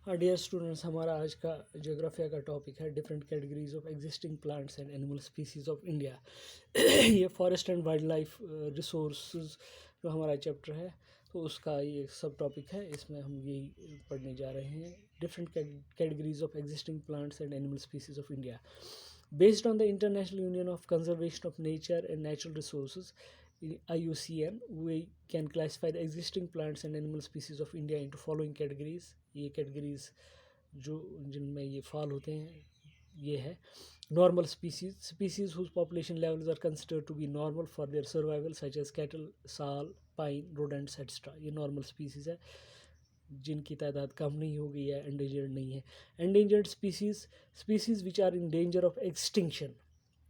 हाँ dear students, हमारा आज का ज्योग्राफिया का टॉपिक है different categories of existing plants and animal species of India. ये forest and wildlife resources जो हमारा चैप्टर है, तो उसका ये सब टॉपिक है। इसमें हम यही पढ़ने जा रहे हैं, different categories of existing plants and animal species of India. Based on the International Union of Conservation of Nature and Natural Resources, IUCN, we can classify the existing plants and animal species of India into following categories. ये categories जो जिनमें ये fall होते हैं ये है normal species whose population levels are considered to be normal for their survival, such as cattle, sal, pine, rodents, etc. ये normal species है जिनकी तादाद कम नहीं हो गई है, एंडेंजर्ड नहीं है। Endangered species which are in danger of extinction,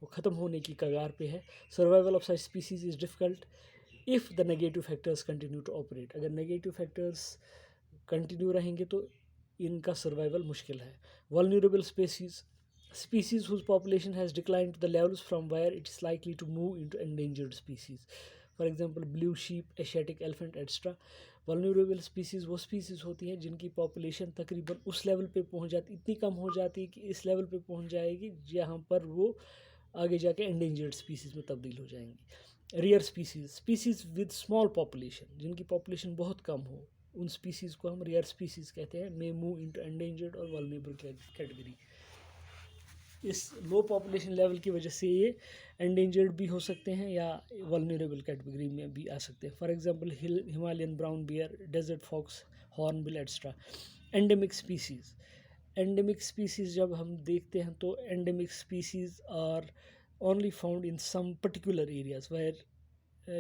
वो ख़त्म होने की कगार पे है। Survival of such species is difficult if the negative factors continue to operate. अगर नेगेटिव फैक्टर्स कंटिन्यू रहेंगे तो इनका सर्वाइवल मुश्किल है। Vulnerable species whose population has declined to the levels from where it is likely to move into endangered species. For example, blue sheep, Asiatic elephant, etc. Vulnerable species वो species होती हैं जिनकी population तकरीबन उस level पे पहुंच जाती, इतनी कम हो जाती है कि इस लेवल पे पहुंच जाएगी जहां पर वो आगे जाके एंडेंजर्ड स्पीसीज़ में तब्दील हो जाएंगी। Rare species with small population, जिनकी पॉपुलेशन बहुत कम हो, उन स्पीसीज़ को हम रेयर स्पीसीज़ कहते हैं। मे मूव इनटू एंडेंजर्ड और वल्नरेबल कैटेगरी। इस लो पॉपुलेशन लेवल की वजह से ये एंडेंजर्ड भी हो सकते हैं या वल्नरेबल कैटेगरी में भी आ सकते हैं। For example Himalayan brown bear, desert fox, hornbill extra. Endemic species जब हम देखते हैं तो endemic species are only found in some particular areas where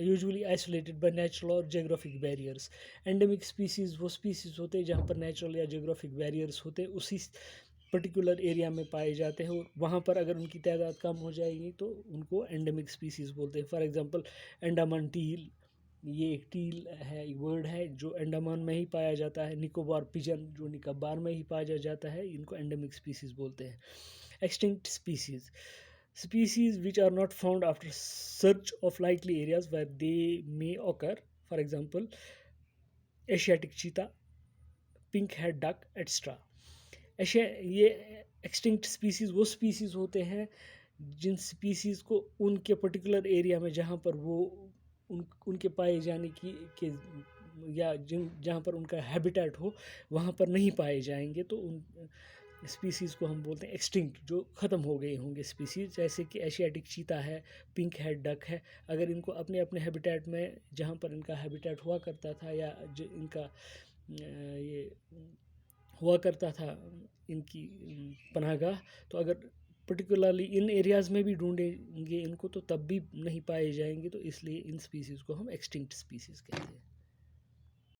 usually isolated by natural और जियोग्राफिक बैरियर्स। एंडेमिक स्पीसीज़ वो स्पीसीज़ होते हैं जहाँ पर नेचुरल या जियोग्राफिक बैरियर्स होते हैं, उसी पर्टिकुलर एरिया में पाए जाते हैं, और वहाँ पर अगर उनकी तादाद कम हो जाएगी तो उनको एंडेमिक स्पीसीज़ बोलते हैं। फॉर एग्जांपल अंडमान टील, ये एक टील है, एक बर्ड है जो अंडमान में ही पाया जाता है। निकोबार पिजन जो निकोबार में ही पाया जाता है, इनको एंडेमिक स्पीसीज़ बोलते हैं। Extinct species which are not found after search of likely areas where they may occur. For example, Asiatic cheetah, pink head duck, etc. ये एक्सटिंक्ट स्पीसीज़ वो स्पीसीज़ होते हैं जिन स्पीसीज़ को उनके पर्टिकुलर एरिया में जहाँ पर वो उनके पाए जाने के या जहाँ पर उनका हैबिटेट हो वहाँ पर नहीं पाए जाएंगे, तो उन स्पीसीज़ को हम बोलते हैं एक्सटिंक्ट, जो ख़त्म हो गए होंगे स्पीसीज़। जैसे कि एशियाटिक चीता है, पिंक हेड डक है, अगर इनको अपने अपने हैबिटेट में जहाँ पर इनका हैबिटेट हुआ करता था या जो इनका ये हुआ करता था इनकी पनाहगाह, तो अगर पर्टिकुलरली इन एरियाज़ में भी ढूंढेंगे इनको तो तब भी नहीं पाए जाएंगे, तो इसलिए इन स्पीसीज़ को हम एक्सटिंक्ट स्पीसीज़ कहते हैं।